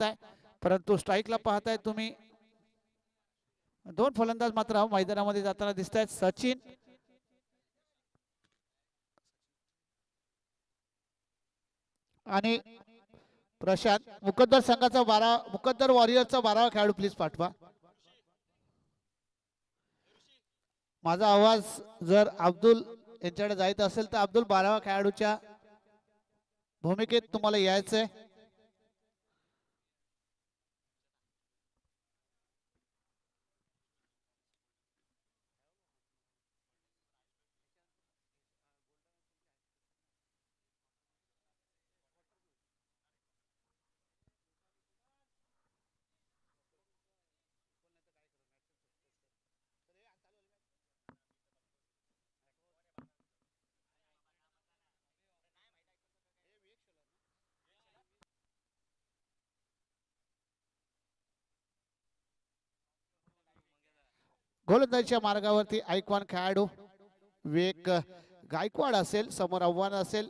पाहताय, परंतु स्ट्राईकला पाहताय तुम्ही दोन फलंदाज मात्र मैदानामध्ये जाताना दिसत आहेत. सचिन आणि प्रशांत. मुकद्दर संघाचा मुकद्दर वॉरियरचा 12वा खेळाडू प्लीज पाठवा. माझा आवाज जर अब्दुल यांच्याकडे जायचं असेल तर अब्दुल 12वा खेळाडूच्या भूमिकेत तुम्हाला यायचंय. गोलंदाजीच्या मार्गावरती ऐकवान खेळाडू विवेक गायकवाड असेल, समोर आव्हान असेल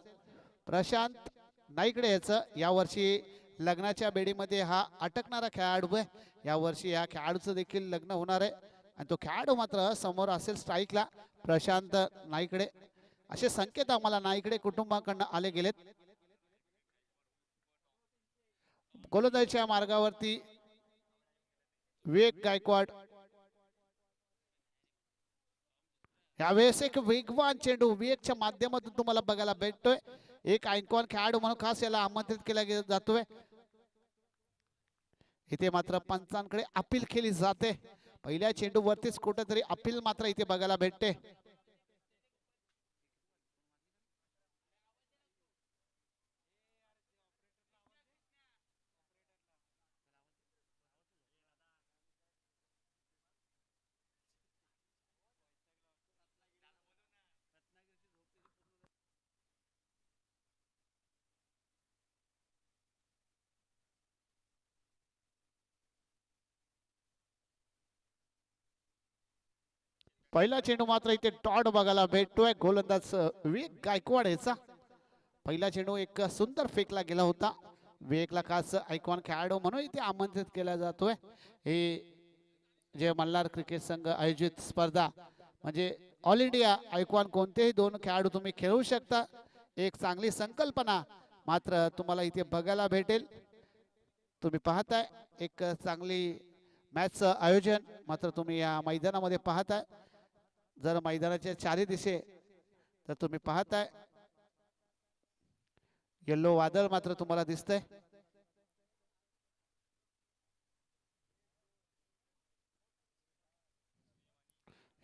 प्रशांत नाईकडे. याचं यावर्षी लग्नाच्या बेडीमध्ये हा अटकणारा खेळाडू आहे. यावर्षी या खेळाडूचं देखील लग्न होणार आहे आणि तो खेळाडू मात्र समोर असेल स्ट्राईकला प्रशांत नाईकडे. असे संकेत आम्हाला नाईकडे कुटुंबाकडनं आले गेलेत. गोलंदाजीच्या मार्गावरती विवेक गायकवाड. यावेळेस एक वेगवान चेंडू विवेकच्या माध्यमातून तुम्हाला बघायला भेटतोय. एक ऐकवान खेळाडू म्हणून खास याला आमंत्रित केला जातोय. इथे मात्र पंचांकडे अपील केली जाते. पहिल्या चेंडू वरतीच कुठेतरी अपील मात्र इथे बघायला भेटते. पहिला चेंडू मात्र इथे डॉट बघायला भेटतोय. गोलंदाज विवेक गायकवाड याचा पहिला चेंडू एक सुंदर फेकला गेला होता. विवेकला खास ऐकवान खेळाडू म्हणून इथे आमंत्रित केला जातोय. हे जे मल्हार क्रिकेट संघ आयोजित स्पर्धा म्हणजे ऑल इंडिया ऐकवान कोणतेही दोन खेळाडू तुम्ही खेळू शकता. एक चांगली संकल्पना मात्र तुम्हाला इथे बघायला भेटेल. तुम्ही पाहताय एक चांगली मॅचचं आयोजन मात्र तुम्ही या मैदानामध्ये पाहताय. जर मैदानाच्या चारी दिशे तर तुम्ही पाहताय येल्लो वादळ मात्र तुम्हाला दिसतंय.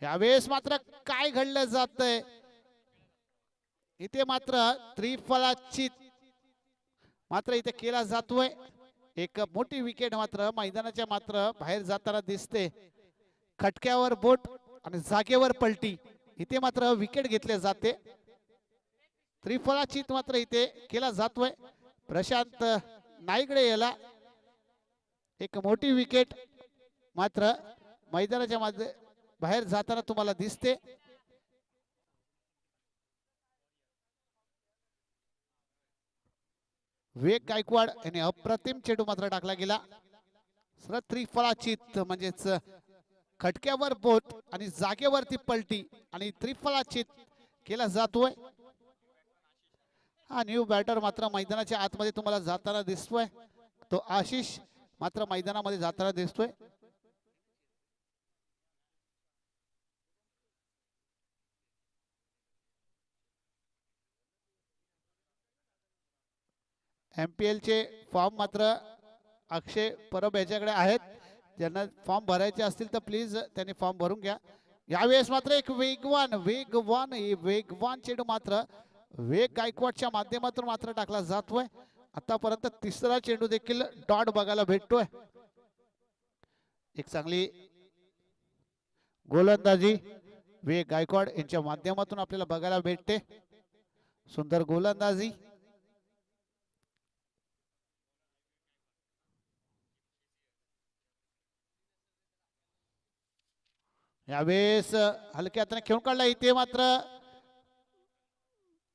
यावेळेस मात्र काय घडलं जातंय इथे मात्र त्रिफलाची मात्र इथे केला जातोय. एक मोठी विकेट मात्र मैदानाच्या मात्र बाहेर जाताना दिसते. खटक्यावर बोट आणि जागेवर पलटी इथे मात्र विकेट घेतले जाते. त्रिफलाची मात्र इथे केला जातोय. प्रशांत नाईकडे याला एक मोठी विकेट मात्र मैदानाच्या मध्ये बाहेर जाताना तुम्हाला दिसते. विवेक गायकवाड याने अप्रतिम चेंडू मात्र टाकला गेला. त्रिफलाचित म्हणजेच खटक्यावर बोट आणि जागेवरती पलटी आणि त्रिफलाचित केला जातोय. हा न्यू बॅटर मात्र मैदानाच्या आतमध्ये तुम्हाला जाताना दिसतोय. तो आशिष मात्र मैदानामध्ये जाताना दिसतोय. MPL चे फॉर्म मात्र अक्षय परब याच्याकडे आहेत. ज्यांना फॉर्म भरायचे असतील तर प्लीज त्यांनी फॉर्म भरून घ्या. यावेळेस मात्र एक वेगवान चेंडू मात्र विवेक गायकवाडच्या माध्यमातून मात्र टाकला जातोय. आतापर्यंत तिसरा चेंडू देखील डॉट बघायला भेटतोय. एक चांगली गोलंदाजी विवेक गायकवाड यांच्या माध्यमातून आपल्याला बघायला भेटते. सुंदर गोलंदाजी. यावेळेस हलक्या हाताने खेळून काढला. इथे मात्र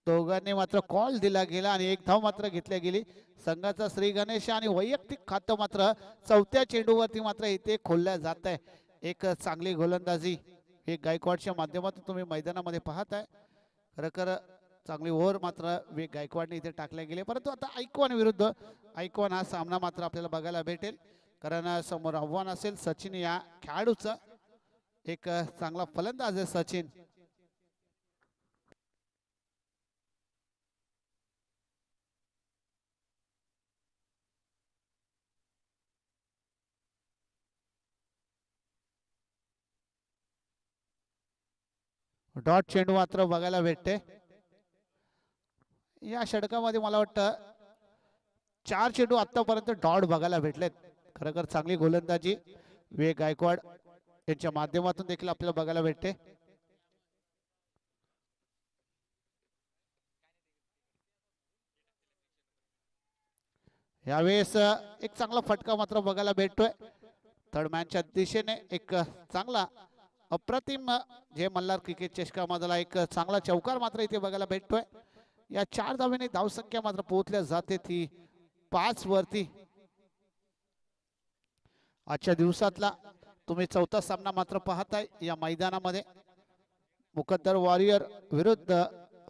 दोघांनी मात्र कॉल दिला गेला आणि एक धाव मात्र घेतल्या गेली संघाचा श्री गणेश आणि वैयक्तिक खातं मात्र चौथ्या चेंडूवरती मात्र इथे खोलल्या जात आहे. एक चांगली गोलंदाजी हे गायकवाडच्या माध्यमातून तुम्ही मैदानामध्ये पाहताय. खरं चांगली ओव्हर मात्र गायकवाडने इथे टाकल्या गेले, परंतु आता आयकॉन विरुद्ध आयकॉन हा सामना मात्र आपल्याला बघायला भेटेल. कारण समोर आव्हान असेल सचिन या खेळाडूचं. एक चांगला फलंदाज आहे सचिन. डॉट चेंडू मात्र बघायला भेटते. या षटकामध्ये मला वाटतं 4 चेंडू आतापर्यंत डॉट बघायला भेटलेत. खरं चांगली गोलंदाजी गायकवाड यांच्या माध्यमातून देखील आपल्याला बघायला भेटते. यावेळेस एक चांगला फटका मात्र बघायला भेटतोय थर्डमॅनच्या दिशेने. एक चांगला अप्रतिम जे मल्हार क्रिकेट चषकामधला एक चांगला चौकार मात्र इथे बघायला भेटतोय. या 4 धावेने धावसंख्या मात्र पोहोचल्या जाते ती 5 वरती. आजच्या दिवसातला तुम्ही चौथा सामना मात्र पाहताय या मैदानामध्ये. मुकद्दर वॉरियर विरुद्ध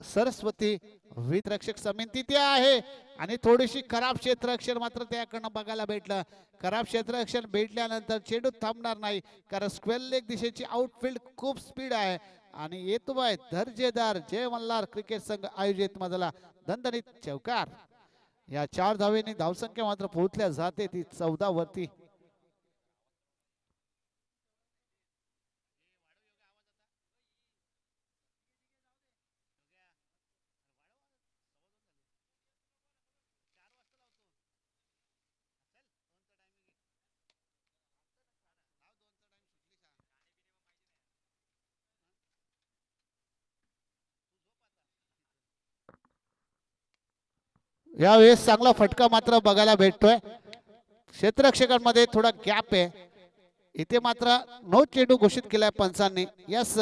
सरस्वती वितरक्षक समिती ते आहे आणि थोडीशी खराब क्षेत्ररक्षण मात्र त्याकडनं बघायला भेटलं. खराब क्षेत्ररक्षण भेटल्यानंतर चेंडू थांबणार नाही, कारण स्क्वेअर लेग दिशेची आउटफील्ड खूप स्पीड आहे आणि येतोय दर्जेदार जय मल्हार क्रिकेट संघ आयोजित मधला दणदणीत चौकार. या 4 धावेने धावसंख्या मात्र पोहोचल्या जाते ती 14 वरती. यावेळेस चांगला फटका मात्र बघायला भेटतोय. क्षेत्ररक्षकांमध्ये थोडा गॅप आहे इथे. मात्र नो चेंडू घोषित केलाय पंचांनी. यस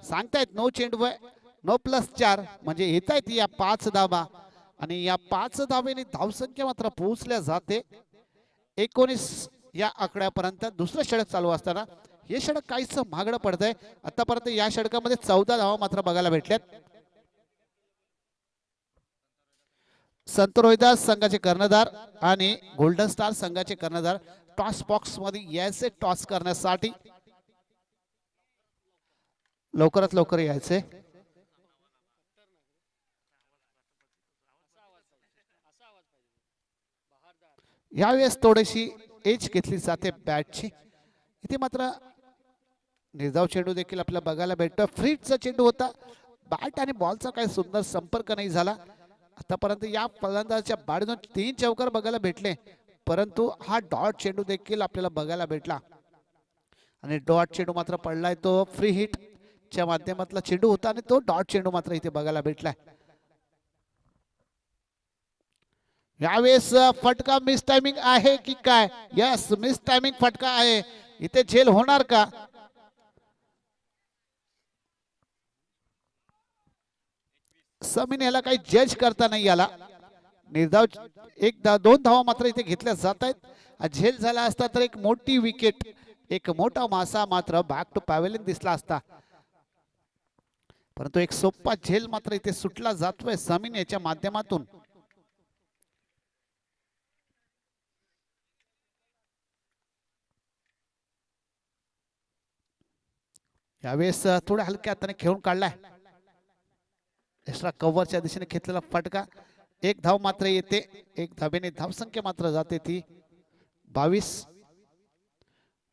सांगतायत नो चेंडू आहे, नो +4 म्हणजे येत आहेत या 5 धावा आणि या 5 धावेने धावसंख्या मात्र पोहोचल्या जाते 19 या आकड्यापर्यंत. दुसरं षटक चालू असताना हे षटक काहीच महागडं पडतंय. आतापर्यंत या षटकामध्ये 14 धावा मात्र बघायला भेटल्यात. संत रोहिदास संघाचे कर्णधार आणि गोल्डन स्टार संघाचे कर्णधार टॉस बॉक्स मध्ये यायचे टॉस करण्यासाठी. लवकरात लवकर यायचे. यावेळेस थोडीशी एज घेतली जाते बॅटची. इथे मात्र निर्धाव चेंडू देखील आपल्याला बघायला भेटतो. फ्रीटचा चेंडू होता, बॅट आणि बॉलचा काही सुंदर संपर्क नाही झाला. आतापर्यंत या फलंदाजाच्या बाडीतून 3 चौकार बघायला भेटले, परंतु हा डॉट चेंडू देखील आपल्याला बघायला भेटला आणि डॉट चेंडू मात्र पडलाय तो फ्री हिट च्या माध्यमातला चेंडू होता आणि तो डॉट चेंडू मात्र इथे बघायला भेटलाय. यावेळेस फटका मिस टायमिंग आहे की काय? यस, मिस टायमिंग फटका आहे. इथे झेल होणार का? समीन याला काही जज करता नाही आला. निर्धाव 2 धावा मात्र इथे घेतल्या जात आहेत. झेल झाला असता तर एक मोठी विकेट, एक मोठा मासा मात्र बॅक टू पॅव्हेलियन दिसला असता, परंतु एक सोपा झेल मात्र इथे सुटला जातोय समीन याच्या माध्यमातून. यावेळेस थोड्या हलक्या हाताने खेळून काढलाय. एक्स्ट्रा कव्हरच्या दिशेने घेतलेला फटका. 1 धाव मात्र येते. 1 धावेने धावसंख्या मात्र जाते ती 22.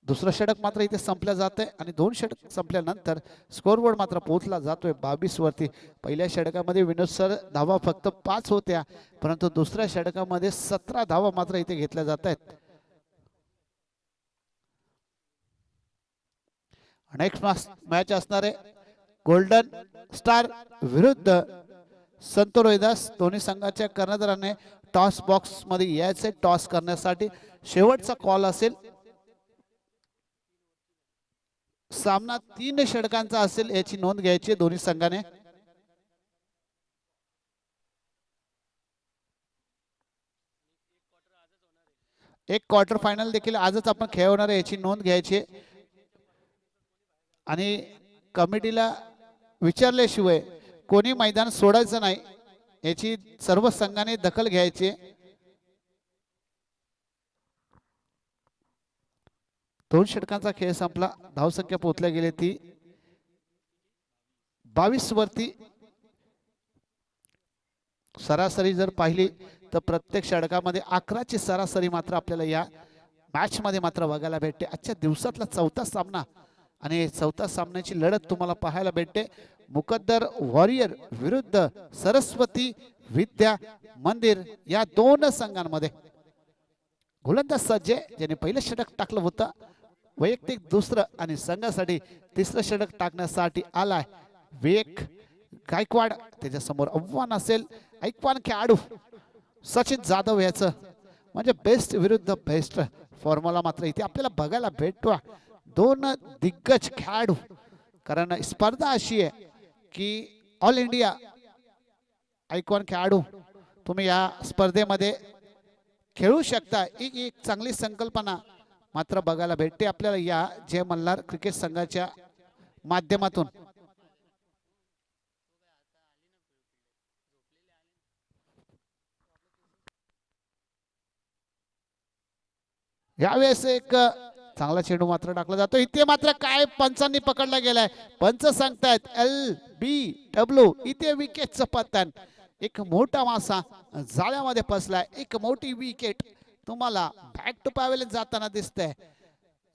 दुसरं षटक मात्र इथे संपलं जातंय आणि 2 षटक संपल्यानंतर स्कोरबोर्ड मात्र पोहोचला जातोय 22 वरती. पहिल्या षटकामध्ये विनोद सर धावा फक्त 5 होत्या, परंतु दुसऱ्या षटकामध्ये 17 धावा मात्र इथे घेतल्या जात आहेत. नेक्स्ट मॅच असणार आहे गोल्डन स्टार विरुद्ध संत रोहिदास. दोन्ही संघाच्या कर्णधाराने टॉस बॉक्स मध्ये यायचे टॉस करण्यासाठी. शेवटचा कॉल असेल. सामना 3 षटकांचा असेल याची नोंद घ्यायची दोन्ही संघाने. एक क्वार्टर फायनल देखील आजच आपण खेळवणार आहे, याची नोंद घ्यायची आणि कमिटीला विचारल्याशिवाय कोणी मैदान सोडायचं नाही याची सर्व संघाने दखल घ्यायची। दोन षटकांचा खेळ संपला, धावसंख्या पोहोचल्या गेली ती 22 वरती। सरासरी जर पाहिली तर प्रत्येक षटकामध्ये 11 ची सरासरी मात्र आपल्याला या मॅच मध्ये मात्र बघायला भेटते। आजच्या दिवसातला चौथा सामना आणि चौथा सामन्याची लढत तुम्हाला पाहायला भेटते। मुकद्दर वॉरियर विरुद्ध सरस्वती विद्या मंदिर या दोन संघांमध्ये। गोलंदाज सज्जे ज्याने पहिलं षटक टाकलं होतं, वैयक्तिक दुसरं आणि संघासाठी तिसरं षटक टाकण्यासाठी आलाय विवेक गायकवाड। त्याच्या समोर आव्हान असेल ऐकवान खेळाडू सचिन जाधव याचं, म्हणजे बेस्ट विरुद्ध बेस्ट फॉर्म्युला मात्र इथे आपल्याला बघायला भेटतो। दोन दिग्गज खेळाडू, कारण स्पर्धा अशी आहे की ऑल इंडिया आयकॉन खेळाडू तुम्ही या स्पर्धेमध्ये खेळू शकता। एक चांगली संकल्पना मात्र बघायला भेटते आपल्याला या जय मल्हार क्रिकेट संघाच्या माध्यमातून। यावेळेस एक चांगला चेंडू मात्र टाकला जातो, इथे मात्र काय पंचांनी पकडला गेलाय, पंच सांगतायत LBW। इथे विकेटचं पतन, एक मोठा मासा जाळ्यामध्ये फसलाय, एक मोठी विकेट तुम्हाला बॅक टू पॅव्हेलियन जाताना दिसतंय।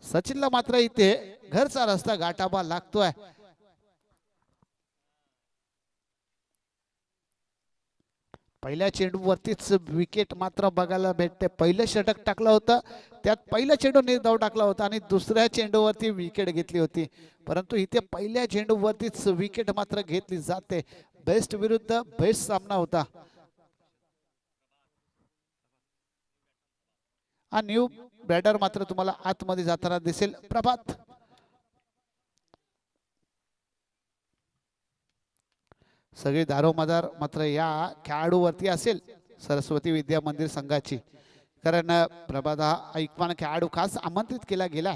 सचिनला मात्र इथे घरचा रस्ता गाठावा लागतोय। पहिल्या चेंडूवरतीच विकेट मात्र बघायला भेटते। पहिलं षटक टाकलं होतं त्यात पहिला चेंडू निर्धाव टाकला होता आणि दुसऱ्या चेंडूवरती विकेट घेतली होती, परंतु इथे पहिल्या चेंडूवरतीच विकेट मात्र घेतली जाते। बेस्ट विरुद्ध बेस्ट सामना होता हा। न्यू बॅटर मात्र तुम्हाला आतमध्ये जाताना दिसेल प्रभात। सगळी दारोमदार मात्र या खेळाडूवरती असेल सरस्वती विद्या मंदिर संघाची, कारण प्रभात हा ऐकवान खेळाडू खास आमंत्रित केला गेला।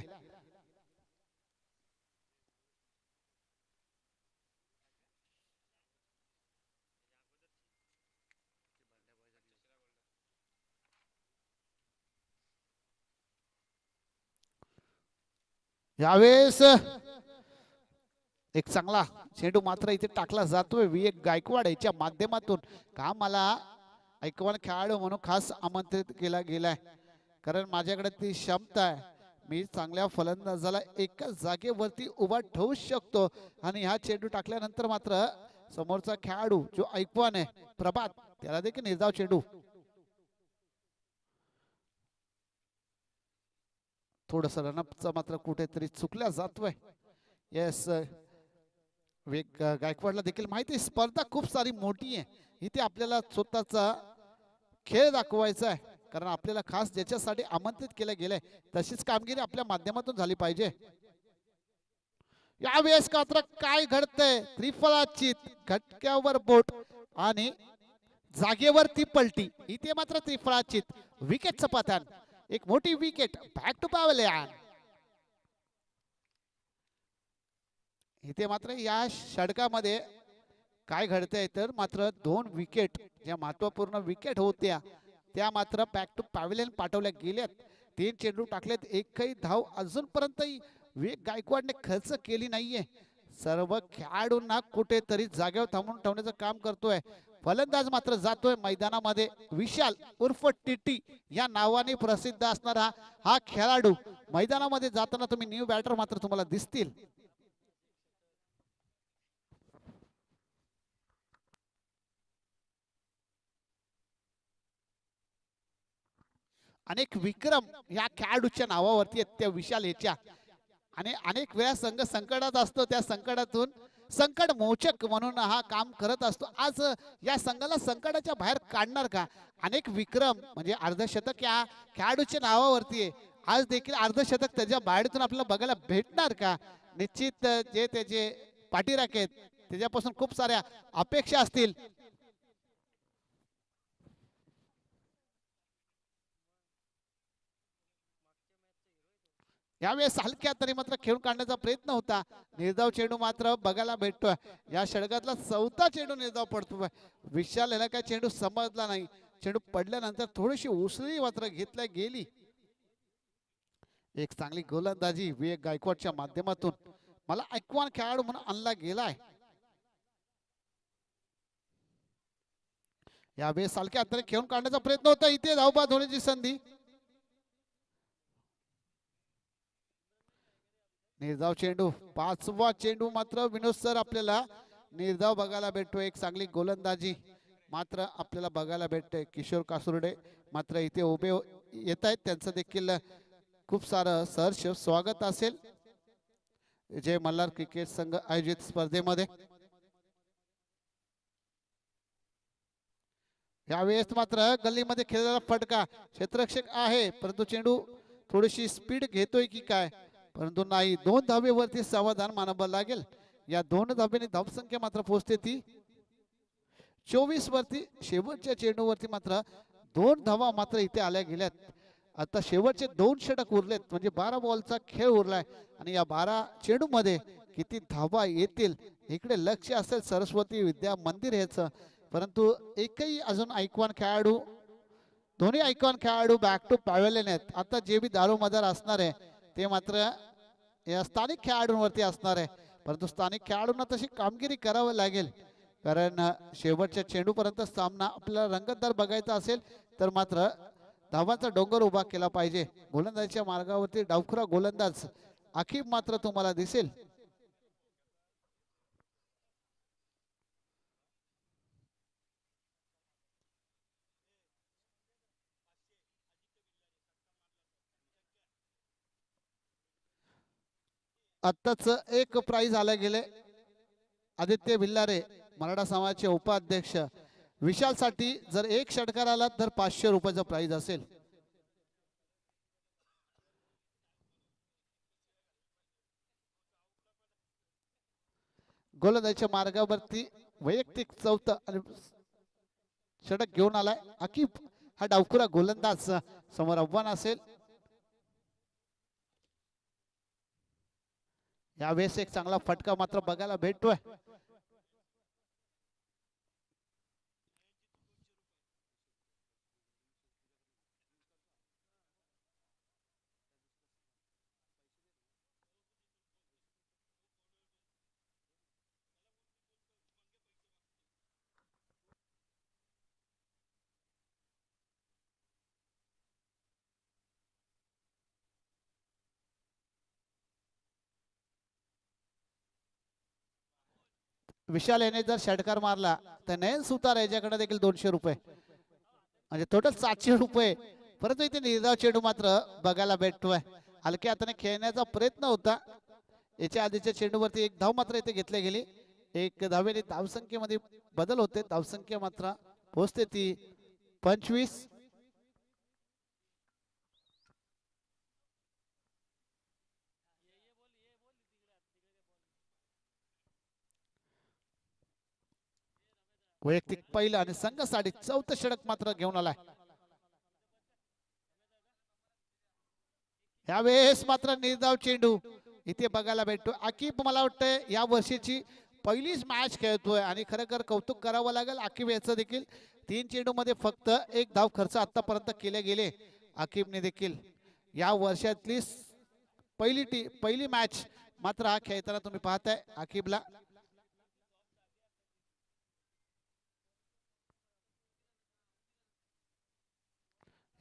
यावेळेस एक चांगला चेंडू मात्र इथे टाकला जातोय विवेक गायकवाड याच्या माध्यमातून। का मला ऐकवान खेळाडू म्हणून खास आमंत्रित केला गेलाय, कारण माझ्याकडे ती क्षमता आहे, मी चांगल्या फलंदाजाला एकाच जागेवरती उभा ठेवू शकतो। आणि हा चेंडू टाकल्यानंतर मात्र समोरचा खेळाडू जो ऐकवान आहे प्रभात, त्याला देखील निर्धाव चेंडू थोडस रनअपचा मात्र कुठेतरी चुकल्या जातोय। येस, विवेक गायकवाडला देखील माहिती आहे स्पर्धा खूप सारी मोठी आहे, इथे आपल्याला स्वतःचा खेळ दाखवायचा आहे, कारण आपल्याला खास ज्याच्यासाठी आमंत्रित केलं गेलंय तशीच कामगिरी आपल्या माध्यमातून झाली पाहिजे। यावेळेस मात्र काय घडतंय, त्रिफळाचीत घटक्यावर बोट आणि जागेवर ती पलटी, इथे मात्र त्रिफळाचीत विकेटचं पतन, एक मोठी विकेट बॅक टू पॅव्हेलियन। इथे मात्र या षटकामध्ये काय घडतंय तर मात्र दोन विकेट ज्या महत्वपूर्ण विकेट होत्या त्या मात्र बॅक टू पॅव्हेलियन पाठवल्या गेल्यात। तीन चेंडू टाकलेत, एकही धाव अजूनपर्यंत विवेक गायकवाडने खर्च केली नाहीये। सर्व खेळाडूंना कुठेतरी जागेवर थांबून ठेवण्याचं काम करतोय। फलंदाज मात्र जातोय मैदानामध्ये विशाल उर्फ टीटी या नावाने प्रसिद्ध असणारा हा खेळाडू मैदानामध्ये जाताना तुम्ही न्यू बॅटर मात्र तुम्हाला दिसतील। अनेक विक्रम या खेळाडूच्या नावावरती आहेत त्या विशाल याच्या, आणि अनेक वेळा संघ संकटात असतो, त्या संकटातून संकट मोचक म्हणून हा काम करत असतो। आज या संघाला संकटाच्या बाहेर काढणार का? अनेक विक्रम म्हणजे अर्धशतक या खेळाडूच्या नावावरती आहे, आज देखील अर्धशतक त्याच्या बाहेरून आपल्याला बघायला भेटणार का? निश्चित जे त्याचे पाठीराखे आहेत त्याच्यापासून खूप साऱ्या अपेक्षा असतील। यावेळेस हलक्या तरी मात्र खेळून काढण्याचा प्रयत्न होता. निर्धाव चेंडू मात्र बघायला भेटतोय. या षटकातला चौथा चेंडू निर्धाव पडतोय. विशाल याला काय चेंडू समजला नाही. चेंडू पडल्यानंतर थोडीशी उसळी मात्र घेतल्या गेली. एक चांगली गोलंदाजी विवेक गायकवाडच्या माध्यमातून मला ऐकवान खेळाडू म्हणून आणला गेलाय. यावेळेस हलक्या अंतराने खेळून काढण्याचा प्रयत्न होता. इथे धावबाद होण्याची संधी. निर्धाव चेंडू, पाचवा चेंडू मात्र विनोद सर आपल्याला निर्धाव बघायला भेटतो. एक चांगली गोलंदाजी मात्र आपल्याला बघायला भेटते. किशोर कासुर्डे मात्र इथे उभे येत आहेत. त्यांचं देखील खूप सारं सहर्ष स्वागत असेल जय मल्हार क्रिकेट संघ आयोजित स्पर्धेमध्ये. यावेळेस मात्र गल्लीमध्ये खेळलेला फटका क्षेत्ररक्षक आहे, परंतु चेंडू थोडीशी स्पीड घेतोय की काय, परंतु नाही. 2 धावेवरती समाधान मानावं लागेल. या 2 धाब्याने धावसंख्या मात्र पोहोचते ती 24 वरती. शेवटच्या चेंडूवरती मात्र 2 धावा मात्र इथे आल्या गेल्यात. आता शेवटचे 2 षटक उरलेत, म्हणजे 12 बॉलचा खेळ उरलाय आणि या 12 चेंडू मध्ये किती धावा येतील इकडे लक्ष असेल सरस्वती विद्या मंदिर ह्याचं. परंतु एकही अजून ऐकवान खेळाडू, दोन्ही ऐकवान खेळाडू बॅक टू पॅव्हेलियन आहेत. आता जे बी दारोमदार असणार आहे ते मात्र या स्थानिक खेळाडूंवरती असणार आहे, परंतु स्थानिक खेळाडूंना तशी कामगिरी करावी लागेल. कारण शेवटच्या चेंडूपर्यंत सामना आपल्याला रंगतदार बघायचा असेल तर मात्र धावांचा डोंगर उभा केला पाहिजे. गोलंदाजीच्या मार्गावरती डावखुरा गोलंदाज आखिब मात्र तुम्हाला दिसेल. आत्ताच एक प्राइज आले गेले. आदित्य भिल्लारे मराठा समाजाचे उपाध्यक्ष, विशाल साठी जर एक षटकार आला तर 500 रुपयाचा प्राइज असेल. गोलंदाजीच्या मार्गावरती वैयक्तिक चौथा आणि षटक घेऊन आलाय आकिब. हा डावखुरा गोलंदाज समोर आव्हान असेल. यावेळेस एक चांगला फटका मात्र बघायला भेटतोय. विशाल याने जर षटकार मारला तर नयन सुतार याच्याकडे देखील 200 रुपये, म्हणजे टोटल 700 रुपये. परंतु इथे निर्धाव चेंडू मात्र बघायला भेटतोय. हलक्या हाताने खेळण्याचा प्रयत्न होता. याच्या आधीच्या चेंडूवरती एक धाव मात्र इथे घेतली गेली. एक धावेने धावसंख्येमध्ये बदल होते. धावसंख्या मात्र पोहोचते ती 25. वैयक्तिक पहिलं आणि संघासाठी चौथं षटक मात्र घेऊन आलाय. यावेळेस मात्र निर्धाव चेंडू इथे बघायला भेटतो. आकिब मला वाटतं या वर्षीची पहिलीच मॅच खेळतोय आणि खरोखर कौतुक करावं लागेल आकिब याचं देखील. 3 चेंडू मध्ये फक्त 1 धाव खर्च आतापर्यंत केले गेले. आकिबने देखील या वर्षातली पहिली मॅच मात्र हा खेळताना तुम्ही पाहताय आकिबला.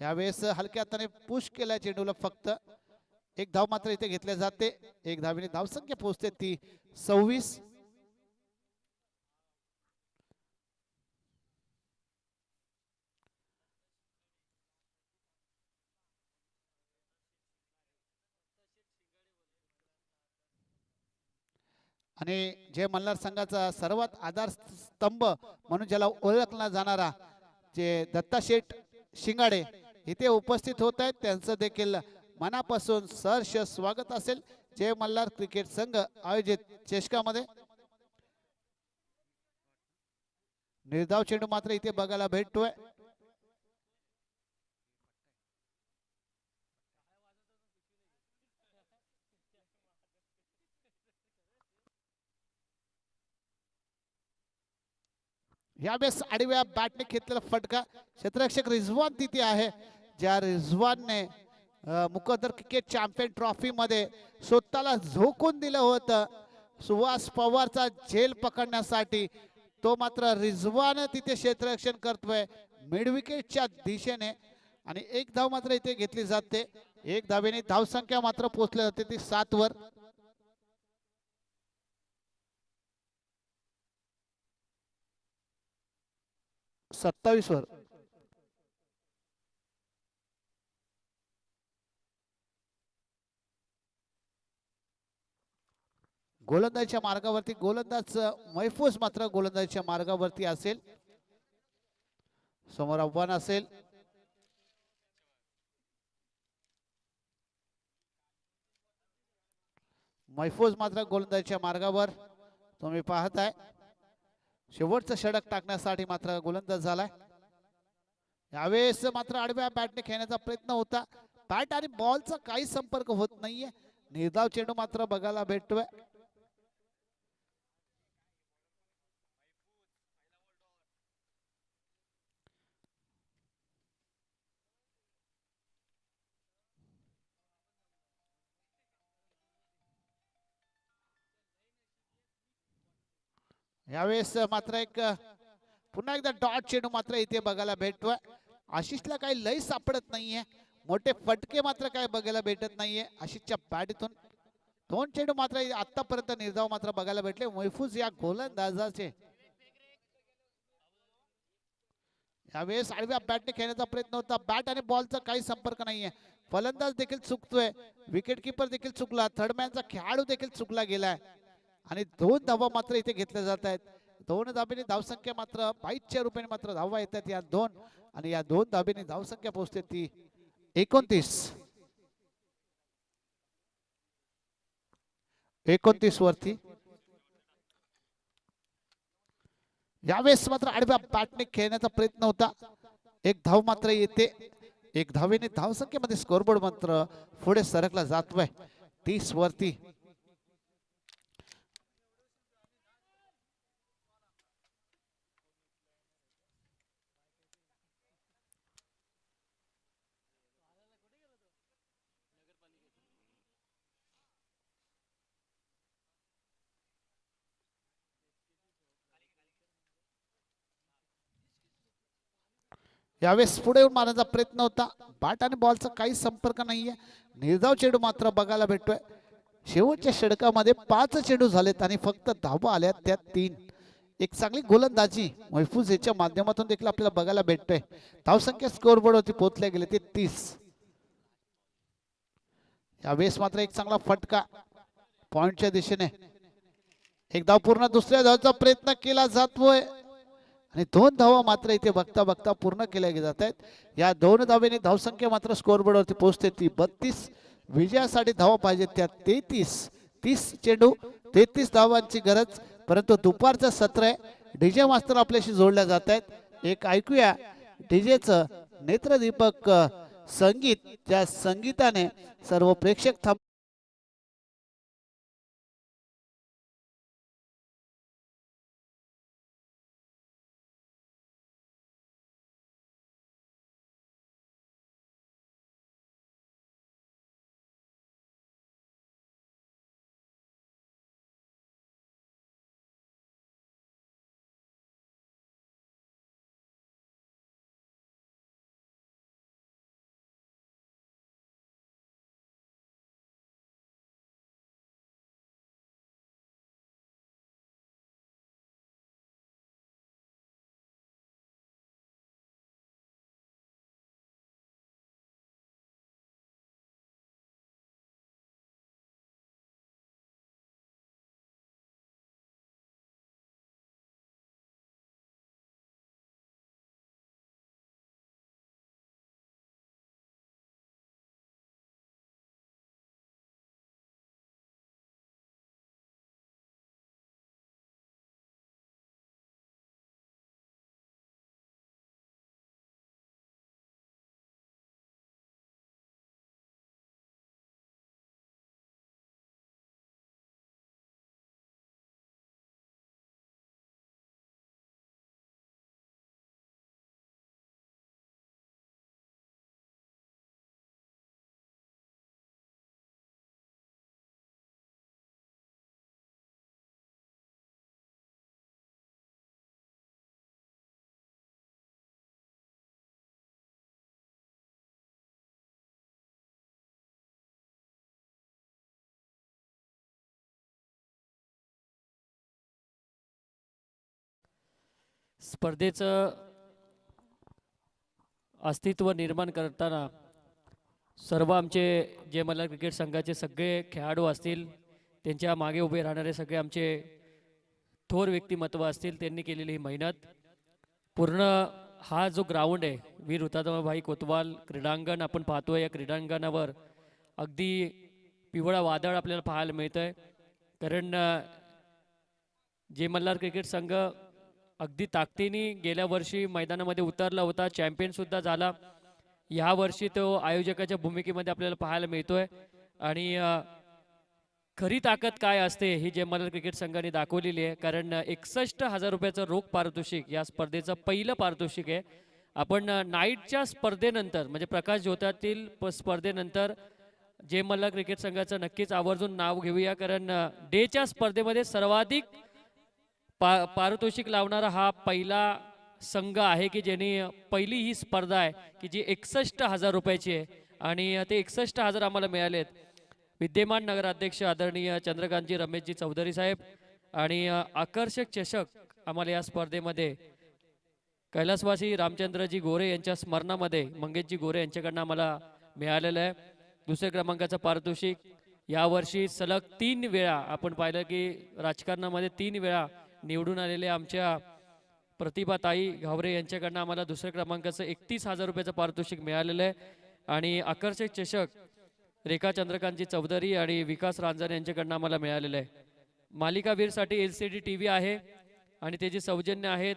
यावेळेस हलक्या हाताने पुश केल्या चेंडूला फक्त 1 धाव मात्र इथे घेतले जाते. 1 धावेने धावसंख्या पोहोचते ती 26. आणि जय मल्हार संघाचा सर्वात आधार स्तंभ म्हणून ज्याला ओळखला जाणारा जे दत्ता शेठ शिंगाडे इथे उपस्थित होत आहेत, त्यांचं देखील मनापासून सहर्ष स्वागत असेल जय मल्हार क्रिकेट संघ आयोजित चषकामध्ये. निर्धाव चेंडू मात्र इथे बघायला भेटतोय. यावेळेस आडव्या बॅटने घेतलेला फटका क्षेत्ररक्षक रिझवान तिथे आहे, ज्या रिझवानने मुकद्दर क्रिकेट चॅम्पियन ट्रॉफी मध्ये स्वतःला झोकून दिलं होतं सुहास पवारचा झेल पकडण्यासाठी. तो मात्र रिझवान तिथे क्षेत्ररक्षण करतोय मिड विकेटच्या दिशेने आणि एक धाव मात्र इथे घेतली जाते. एक धावेने धावसंख्या मात्र पोहोचली जाते ती 7 वर. सत्तावीस वर. गोलंदाजीच्या मार्गावरती गोलंदाज मैफूज मात्र गोलंदाजीच्या मार्गावरती असेल. समोर आव्हान असेल. मैफूज मात्र गोलंदाजीच्या मार्गावर तुम्ही पाहताय. शेवटचं षटक टाकण्यासाठी मात्र गोलंदाज झालाय. यावेळेस मात्र आडव्या बॅटने खेळण्याचा प्रयत्न होता. बॅट आणि बॉलचा काही संपर्क होत नाहीये. निर्धाव चेंडू मात्र बघायला भेटतोय. यावेळेस मात्र एक पुन्हा एकदा डॉट चेंडू मात्र इथे बघायला भेटतोय. आशिषला काही लय सापडत नाहीये. मोठे फटके मात्र काय बघायला भेटत नाहीये आशिषच्या बॅटतून. दोन चेंडू मात्र आतापर्यंत निर्धाव मात्र बघायला भेटले मैफूज या गोलंदाजाचे. यावेळेस आडव्या बॅटने खेळण्याचा प्रयत्न होता. बॅट आणि बॉलचा काही संपर्क नाहीये. फलंदाज देखील चुकतोय. विकेट किपर देखील चुकला. थर्डमॅनचा खेळाडू देखील चुकला गेलाय आणि 2 धावा मात्र इथे घेतल्या जात आहेत. 2 धाबेने धावसंख्या मात्र 22च्या रूपाने मात्र धावा येतात या 2 आणि या 2 धाबेने धावसंख्या पोहोचते ती 29 वरती. यावेळेस मात्र आडव्या बॅटने खेळण्याचा प्रयत्न होता. एक धाव मात्र येते. एक धावेने धावसंख्येमध्ये स्कोरबोर्ड मात्र पुढे सरकला जातोय 30 वरती. यावेळेस पुढे येऊन मारण्याचा प्रयत्न होता. बॅट आणि बॉलचा काही संपर्क नाहीये. निर्धाव चेंडू मात्र बघायला भेटतोय. शेवटच्या षटकामध्ये 5 चेंडू झालेत आणि फक्त धावा आल्यात त्यात 3. एक चांगली गोलंदाजी मैफूज याच्या माध्यमातून देखील आपल्याला बघायला भेटतोय. धावसंख्या स्कोरबोर्ड वरती पोहोचल्या गेले ते 30. यावेळेस मात्र एक चांगला फटका पॉइंटच्या दिशेने. एक धाव पूर्ण. दुसऱ्या धावचा प्रयत्न केला जातोय आणि 2 धावा मात्र इथे बघता बघता पूर्ण केल्या जात आहेत. या 2 धावेने धावसंख्या मात्र स्कोरबोर्ड वरती पोहोचते ती 32. विजयासाठी धावा पाहिजे त्या 33. 30 चेंडू 33 धावांची गरज. परंतु दुपारचं सत्र आहे. डीजे मास्तर आपल्याशी जोडल्या जात आहेत. एक ऐकूया डीजेचं नेत्रदीपक संगीत. त्या संगीताने सर्व प्रेक्षक थांब स्पर्धेचं अस्तित्व निर्माण करताना सर्व आमचे जे मला क्रिकेट संघाचे सगळे खेळाडू असतील, त्यांच्या मागे उभे राहणारे सगळे आमचे थोर व्यक्तिमत्व असतील, त्यांनी केलेली ही मेहनत पूर्ण हा जो ग्राउंड आहे वीर हुतात्माभाई कोतवाल क्रीडांगण आपण पाहतोय. या क्रीडांगणावर अगदी पिवळा वादळ आपल्याला पाहायला मिळतंय. कारण जे मल्हार क्रिकेट संघ अगदी ताकदीने गेल्या वर्षी मैदानामध्ये उतरला होता, चॅम्पियन सुद्धा झाला. या वर्षी तो आयोजकाच्या भूमिकेमध्ये आपल्याला पाहायला मिळतोय. आणि खरी ताकद काय असते ही जे मल्हार क्रिकेट संघाने दाखवलेली आहे. कारण 61,000 रुपयाचं रोख पारितोषिक या स्पर्धेचं पहिलं पारितोषिक आहे. आपण नाईटच्या स्पर्धेनंतर म्हणजे प्रकाश ज्योतातील स्पर्धेनंतर जे मल्हार क्रिकेट संघाचं नक्कीच आवर्जून नाव घेऊया. कारण डेच्या स्पर्धेमध्ये सर्वाधिक पारितोषिक लावणारा हा पहिला संघ आहे की ज्यांनी पहिली ही स्पर्धा आहे की जी 61,000 रुपयाची आहे. आणि ते 61,000 आम्हाला मिळालेत. विद्यमान नगराध्यक्ष आदरणीय चंद्रकांतजी रमेशजी चौधरी साहेब आणि आकर्षक चषक आम्हाला या स्पर्धेमध्ये कैलासवासी रामचंद्रजी गोरे यांच्या स्मरणामध्ये मंगेशजी गोरे यांच्याकडनं आम्हाला मिळालेलं आहे. दुसऱ्या क्रमांकाचं पारितोषिक यावर्षी सलग 3 वेळा आपण पाहिलं की राजकारणामध्ये 3 वेळा निवडून आलेले आमच्या प्रतिभाताई घावरे यांच्याकडनं आम्हाला दुसऱ्या क्रमांकाचं 31,000 रुपयाचं पारितोषिक मिळालेलं आहे. आणि आकर्षक चषक रेखा चंद्रकांतजी चौधरी आणि विकास रांजणे यांच्याकडनं आम्हाला मिळालेलं आहे. मालिकावीरसाठी LCD TV आहे आणि त्याचे सौजन्य आहेत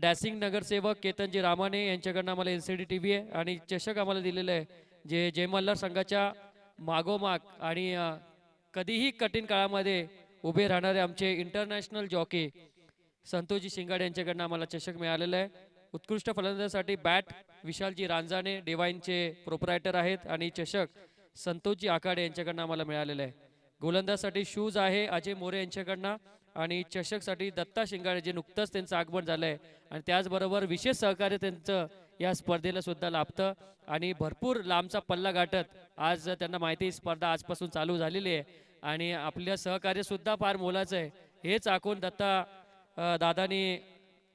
डॅसिंग नगरसेवक केतनजी रामाने यांच्याकडनं आम्हाला LCD TV आहे. आणि चषक आम्हाला दिलेलं आहे जे जय मल्हार संघाच्या मागोमाग आणि कधीही कठीण काळामध्ये उभे राहणारे आमचे इंटरनॅशनल जॉकी संतोषजी शिंगाडे यांच्याकडनं आम्हाला चषक मिळालेलं आहे. उत्कृष्ट फलंदाजासाठी बॅट विशालजी रांजाणे डिवाइनचे प्रोप्रायटर आहेत आणि चषक संतोषजी आखाडे यांच्याकडनं आम्हाला मिळालेलं आहे. गोलंदाजसाठी शूज आहे अजय मोरे यांच्याकडनं आणि चषकसाठी दत्ता शिंगाडे जे नुकतंच त्यांचं आगमन झालं आहे. आणि त्याचबरोबर विशेष सहकार्य त्यांचं या स्पर्धेला सुद्धा लाभतं आणि भरपूर लांबचा पल्ला गाठत आज त्यांना माहिती स्पर्धा आजपासून चालू झालेली आहे आणि आपल्या सहकार्य सुद्धा फार मोलाचं आहे. हेच आखून दत्ता दादानी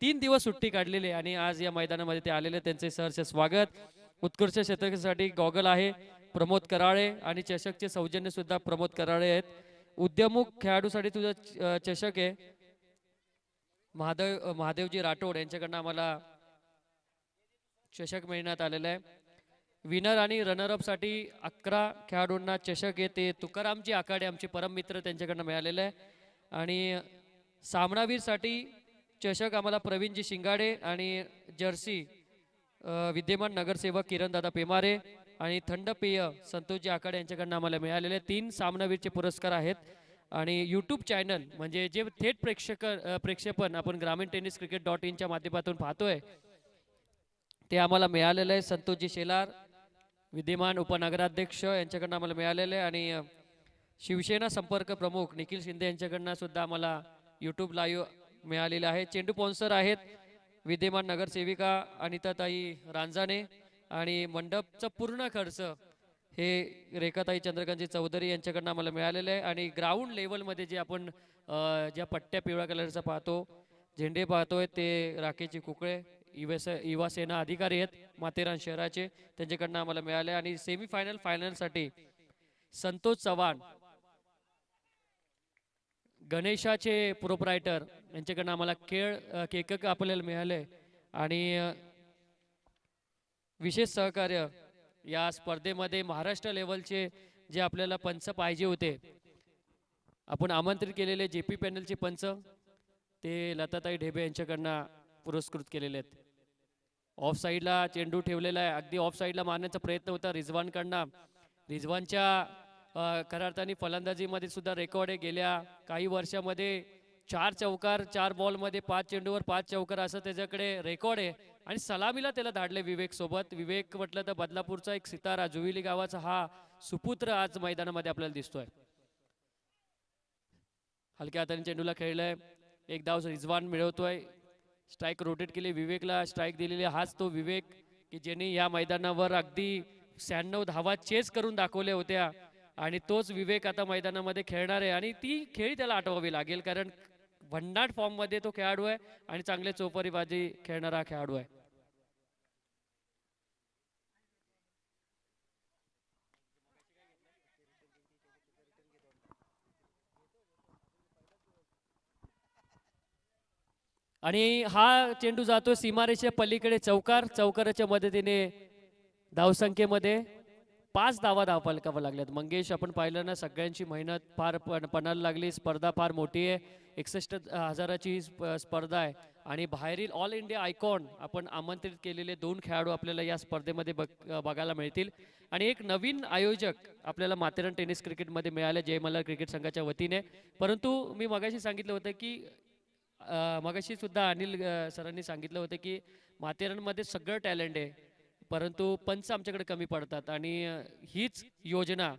3 दिवस सुट्टी काढलेली आणि आज या मैदानामध्ये ते आलेले. त्यांचे सहर्ष स्वागत. उत्कृष्ट शतकासाठी गॉगल आहे प्रमोद कराळे आणि चषकचे सौजन्य सुद्धा प्रमोद कराळे आहेत. उद्यमुख खेळाडूसाठी तुझा चषक आहे महादेवजी राठोड यांच्याकडनं आम्हाला चषक मिळण्यात आलेला आहे. विनर आणि रनरअप साठी 11 खेळाडूंना चषक आहे ते तुकारामजी आखाडे आमचे परम मित्र त्यांच्याकडनं मिळालेलं आहे. आणि सामनावीरसाठी चषक आम्हाला प्रवीणजी शिंगाडे आणि जर्सी विद्यमान नगरसेवक किरणदादा पेमारे आणि थंड पेय संतोषजी आखाडे यांच्याकडनं आम्हाला मिळालेले 3 सामनावीरचे पुरस्कार आहेत. आणि यूट्यूब चॅनल म्हणजे जे थेट प्रेक्षेपण आपण ग्रामीण टेनिस cricket.in च्या माध्यमातून पाहतोय ते आम्हाला मिळालेलं आहे. संतोषजी शेलार विद्यमान उपनगराध्यक्ष यांच्याकडनं आम्हाला मिळालेलं आहे. आणि शिवसेना संपर्क प्रमुख निखिल शिंदे यांच्याकडनं सुद्धा आम्हाला यूट्यूब लाईव्ह मिळालेले आहे. चेंडू स्पॉन्सर आहेत विद्यमान नगरसेविका अनिताताई रांजाणे आणि मंडपचा पूर्ण खर्च हे रेखाताई चंद्रकांतजी चौधरी यांच्याकडनं आम्हाला मिळालेलं आहे. आणि ग्राउंड लेवलमध्ये जे आपण ज्या पट्ट्या पिवळ्या कलरचा पाहतो झेंडे पाहतोय ते राकेशजी कुकळे युवा सेना अधिकारी आहेत माथेरान शहराचे त्यांच्याकडनं आम्हाला मिळाले. आणि सेमीफायनल फायनलसाठी संतोष चव्हाण गणेशाचे प्रोप्रायटर यांच्याकडनं आम्हाला केक आपल्याला मिळाले. आणि विशेष सहकार्य या स्पर्धेमध्ये महाराष्ट्र लेवलचे जे आपल्याला पंच पाहिजे होते आपण आमंत्रित केलेले JP पॅनलचे पंच ते लताताई ढेबे यांच्याकडनं पुरस्कृत केलेले आहेत. ऑफ साईडला चेंडू ठेवलेला आहे अगदी ऑफ साईडला मारण्याचा प्रयत्न होता रिजवानकडनं. रिजवानच्या खऱ्या अर्थाने फलंदाजीमध्ये सुद्धा रेकॉर्ड आहे गेल्या काही वर्षामध्ये 4 चौकार 4 बॉलमध्ये 5 चेंडूवर 5 चौकार असं त्याच्याकडे रेकॉर्ड आहे. आणि सलामीला त्याला धाडले विवेक सोबत. विवेक म्हटलं तर बदलापूरचा एक सितारा जुविली गावाचा हा सुपुत्र आज मैदानामध्ये आपल्याला दिसतोय. हलक्या हाताने चेंडूला खेळलाय एक धाव रिजवान मिळवतोय. स्ट्राईक रोटेट केली विवेकला स्ट्राईक दिलेली हाच तो विवेक की ज्यांनी या मैदानावर अगदी 96 धावा चेस करून दाखवल्या होत्या. आणि तोच विवेक आता मैदानामध्ये खेळणार आहे आणि ती खेळी त्याला आठवावी लागेल. कारण भन्नाट फॉर्म मध्ये तो खेळाडू आहे आणि चांगले चौपरीबाजी खेळणारा खेळाडू आहे. आणि हा चेंडू जातो सीमारेषेच्या पलीकडे चौकार. चौकाराच्या मदतीने धावसंख्येमध्ये 5 धावफलकावर लागल्यात. मंगेश, आपण पाहिलं ना, सगळ्यांची मेहनत फार पणाला लागली. स्पर्धा फार मोठी आहे. 61,000ची स्पर्धा आहे आणि बाहेरील ऑल इंडिया आयकॉन आपण आमंत्रित केलेले 2 खेळाडू आपल्याला या स्पर्धेमध्ये बघायला मिळतील. आणि एक नवीन आयोजक आपल्याला माथेरान टेनिस क्रिकेटमध्ये मिळाले जय मल्हार क्रिकेट संघाच्या वतीने. परंतु मी मगाशी सांगितलं होतं की मगाशी सुद्धा अनिल सरांनी सांगितलं होतं की माथेरानमध्ये सगळं टॅलेंट आहे, परंतु पंच आमच्याकडे कमी पडतात. आणि हीच योजना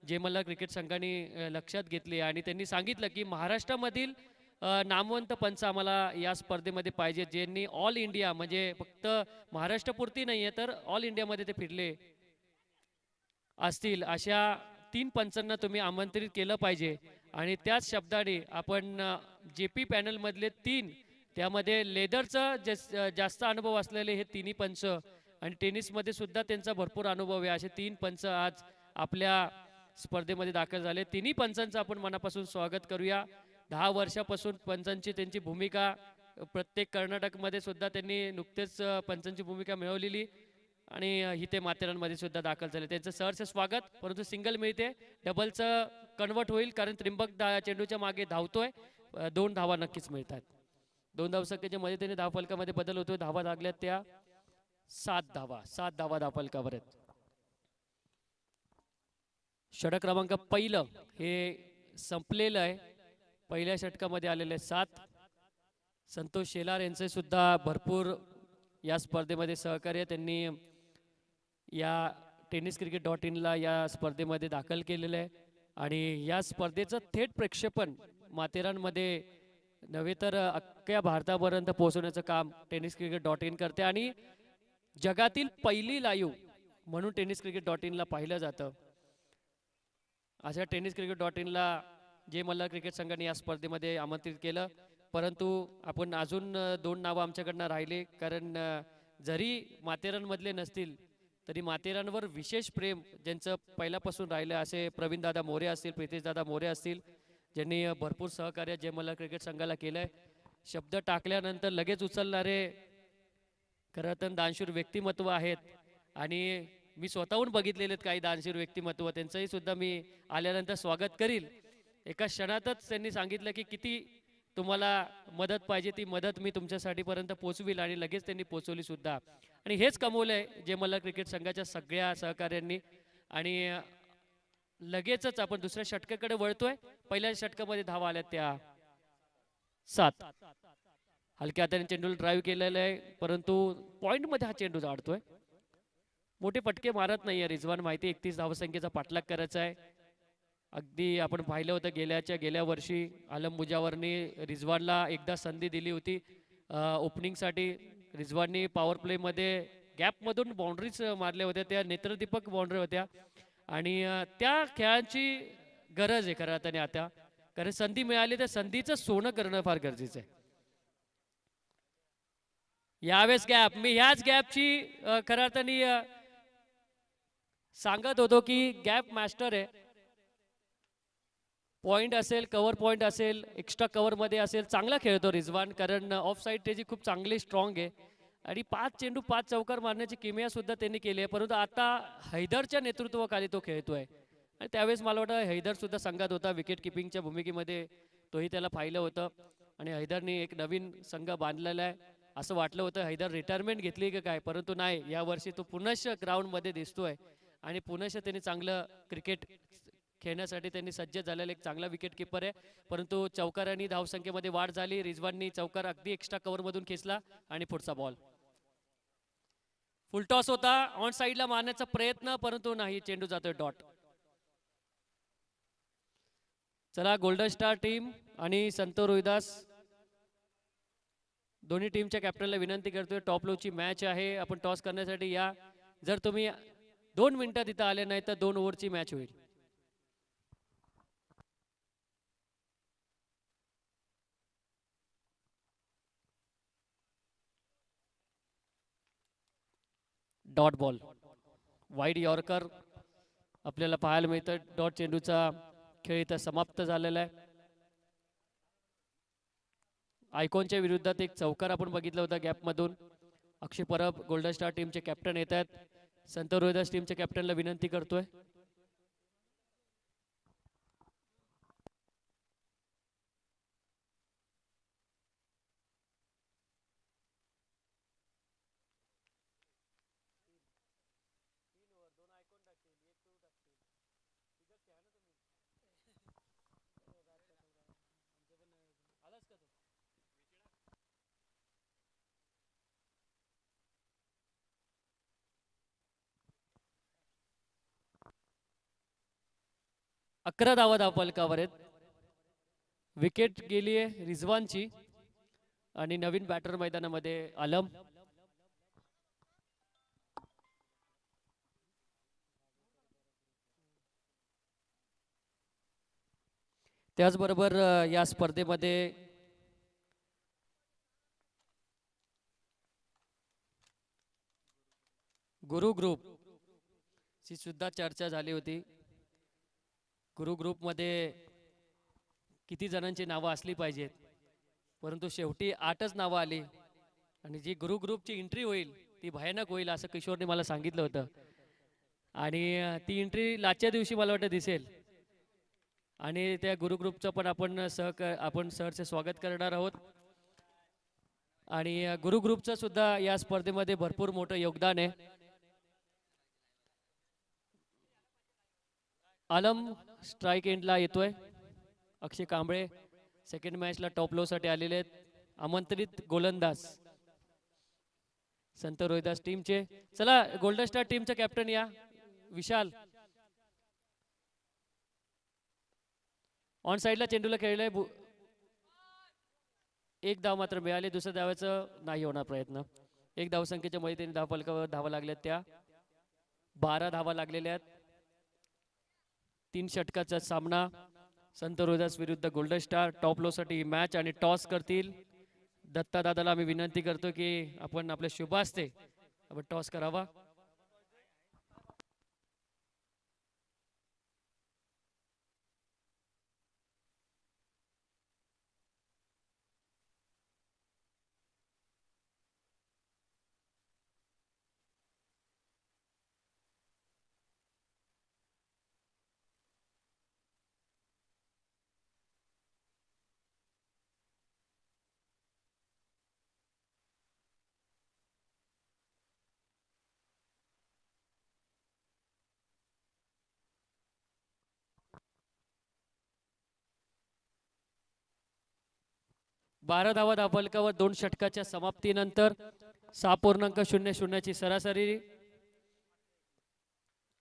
जे मला क्रिकेट संघाने लक्षात घेतली आणि त्यांनी सांगितलं की महाराष्ट्रामधील नामवंत पंच आम्हाला या स्पर्धेमध्ये पाहिजे, ज्यांनी ऑल इंडिया म्हणजे फक्त महाराष्ट्रापुरती नाही आहे तर ऑल इंडियामध्ये ते फिरले असतील, अशा 3 पंचांना तुम्ही आमंत्रित केलं पाहिजे. आणि त्याच शब्दाने आपण JP पॅनल मधले 3, त्यामध्ये लेदरचा जास्त अनुभव असलेले हे तिन्ही पंच आणि टेनिसमध्ये सुद्धा त्यांचा भरपूर अनुभव आहे, असे 3 पंच आज आपल्या स्पर्धेमध्ये दाखल झाले. तिन्ही पंचांचं आपण मनापासून स्वागत करूया. 10 वर्षापासून पंचांची त्यांची भूमिका, प्रत्येक कर्नाटकमध्ये सुद्धा त्यांनी नुकतेच पंचांची भूमिका मिळवलेली आणि इथे माथेरानमध्ये सुद्धा दाखल झाले. त्यांचं सहर्ष स्वागत. परंतु सिंगल मिळते, डबलचं कन्वर्ट होईल कारण त्रिंबक चेंडूच्या मागे धावतोय. 2 धावा नक्कीच मिळतात. 2 धावसंख्येच्या मदतीने धावफलकामध्ये बदल होतोय. धावा लागल्यात त्या 7 धावा. 7 धावा धावफलकावर आहेत. षटक क्रमांक पहिलं हे संपलेलं आहे. पहिल्या षटकामध्ये आलेले 7. संतोष शेलार यांचे सुद्धा भरपूर या स्पर्धेमध्ये सहकार्य. त्यांनी या टेनिस क्रिकेट .inला या स्पर्धेमध्ये दाखल केलेलं आहे आणि या स्पर्धेचं थेट प्रक्षेपण माथेरानमध्ये नव्हे तर अख्ख्या भारतापर्यंत पोहोचवण्याचं काम टेनिस क्रिकेट .in करते आणि जगातील पहिली लाईव्ह म्हणून टेनिस क्रिकेट .inला पाहिलं जातं. अशा टेनिस क्रिकेट .inला जे मल्हार क्रिकेट संघाने या स्पर्धेमध्ये आमंत्रित केलं, परंतु आपण अजून 2 नावं आमच्याकडनं राहिले. कारण जरी माथेरानमधले नसतील तरी माथेरानवर विशेष प्रेम ज्यांचं पहिल्यापासून राहिलं, असे प्रवीणदादा मोरे असतील, प्रितेशदादा मोरे असतील, ज्यांनी भरपूर सहकार्य जय मल्हार क्रिकेट संघाला केलंय. शब्द टाकल्यानंतर लगेच उचलणारे खरं तर दानशूर व्यक्तिमत्व आहेत आणि मी स्वतःहून बघितलेले काही दानशूर व्यक्तिमत्व, त्यांचंही सुद्धा मी आल्यानंतर स्वागत करील. एका क्षणातच त्यांनी सांगितलं की किती तुम्हाला मदत पाहिजे, ती मदत मी तुमच्यासाठी पर्यंत पोहोचविल आणि लगेच त्यांनी पोहोचवली सुद्धा. आणि हेच कमवलंय जे मल्हार क्रिकेट संघाच्या सगळ्या सहकार्यांनी. आणि लगेचच आपण दुसऱ्या षटकाकडे वळतोय. पहिल्या षटकामध्ये धावा आल्या त्या 7. हलक्या हाताने चेंडूला ड्राईव्ह केलेला आहे, परंतु पॉइंट मध्ये हा चेंडू जाडतोय. मोठे फटके मारत नाहीये रिजवान. माहिती 31 धावसंख्येचा पाठलाग करायचा आहे. अगदी आपण पाहिलं होतं गेल्या वर्षी आलम मुजावरनी रिजवानला एकदा संधी दिली होती ओपनिंगसाठी. रिजवाननी पॉवर प्लेमध्ये गॅपमधून बाउंड्रीज मारल्या होत्या, त्या नेत्रदीपक बाउंड्री होत्या आणि त्या खेळाची गरज आहे खरं अर्थाने आता. कारण संधी मिळाली तर संधीचं सोनं करणं फार गरजेचं आहे. यावेळेस गॅप, मी ह्याच गॅपची खरं अर्थाने सांगत होतो की गॅप मास्टर आहे. पॉइंट असेल, कव्हर पॉइंट असेल, एक्स्ट्रा कव्हर मध्ये असेल, चांगला खेळतो रिजवान. कारण ऑफ साईड त्याची खूप चांगली स्ट्रॉंग आहे आणि 5 चेंडू 5 चौकार मारण्याची किमया सुद्धा त्यांनी केली आहे. परंतु आता हैदरच्या नेतृत्वाखाली तो खेळतोय आणि त्यावेळेस मला वाटतं हैदर सुद्धा संघात होता विकेट किपिंगच्या भूमिकेमध्ये, तोही त्याला पाहिलं होतं. आणि हैदरने एक नवीन संघ बांधलेला आहे. असं वाटलं होतं हैदर रिटायरमेंट घेतली की काय, परंतु नाही, यावर्षी तो पुनश्च ग्राउंडमध्ये दिसतोय आणि पुनश्च त्यांनी चांगलं क्रिकेट खेळण्यासाठी त्यांनी सज्ज झालेला एक चांगला विकेट किपर आहे. परंतु चौकारांनी धावसंख्येमध्ये वाढ झाली. रिजवाननी चौकार अगदी एक्स्ट्रा कव्हर मधून खेचला आणि पुढचा बॉल फुल टॉस होता. ऑन साईडला मारण्याचा प्रयत्न, परंतु नाही, चेंडू जातोय डॉट. चला, गोल्डन स्टार टीम आणि संतो रोहिदास दोन्ही टीमच्या कॅप्टनला विनंती करतोय, टॉप लोची मॅच आहे, आपण टॉस करण्यासाठी या. जर तुम्ही 2 मिनिटात इथं आले नाही तर 2 ओव्हरची मॅच होईल. Dot ball. वाईड यॉर्कर आपल्याला पाहायला मिळतं. डॉट चेंडूचा खेळ इथं समाप्त झालेला आहे. आयकॉनच्या विरुद्धात एक चौकार आपण बघितला होता गॅपमधून. अक्षय परब गोल्डन स्टार टीमचे कॅप्टन येत आहेत. संत रोहिदास टीमच्या कॅप्टनला विनंती करतोय. अकरा धावा धावफलकावर आहेत. विकेट गेली आहे रिझवानची आणि नवीन बॅटर मैदानामध्ये आलम. त्याचबरोबर या स्पर्धेमध्ये गुरु ग्रुप ची सुद्धा चर्चा झाली होती. गुरु ग्रुपमध्ये किती जणांची नावं असली पाहिजेत, परंतु शेवटी 8च नावं आली आणि जी गुरु ग्रुपची एंट्री होईल ती भयानक होईल असं किशोरने मला सांगितलं होतं. आणि ती एंट्री लाचच्या दिवशी मला वाटतं दिसेल. आणि त्या गुरु ग्रुपचं पण आपण सरचे स्वागत करणार आहोत. आणि गुरु ग्रुपचं सुद्धा या स्पर्धेमध्ये भरपूर मोठं योगदान आहे. आलम स्ट्राईक एंडला येतोय. अक्षय कांबळे सेकंड मॅचला टॉप लो साठी आलेले आहेत. आमंत्रित गोलंदाज संत रोहिदास टीमचे. चला गोल्डन स्टार टीमचा कॅप्टन या विशाल. ऑन साइडला चेंडूला खेळलंय. एक धाव मात्र मिळाली. दुसऱ्या धावाचं नाही होणार प्रयत्न. एक धावसंख्येच्या मध्ये त्यांनी धावफलकावर धावा लागल्यात. त्या 12 धावा लागलेल्या आहेत. 3 षटकाचा सामना. संत रोहिदास विरुद्ध गोल्डन स्टार. टॉप लो साठी मॅच आणि टॉस करतील. दत्ता दादाला आम्ही विनंती करतो की आपण आपल्या शुभ हस्ते आपण टॉस करावा. बारा धावा धावफलकावर 2 षटकाच्या समाप्तीनंतर 6.00 ची सरासरी.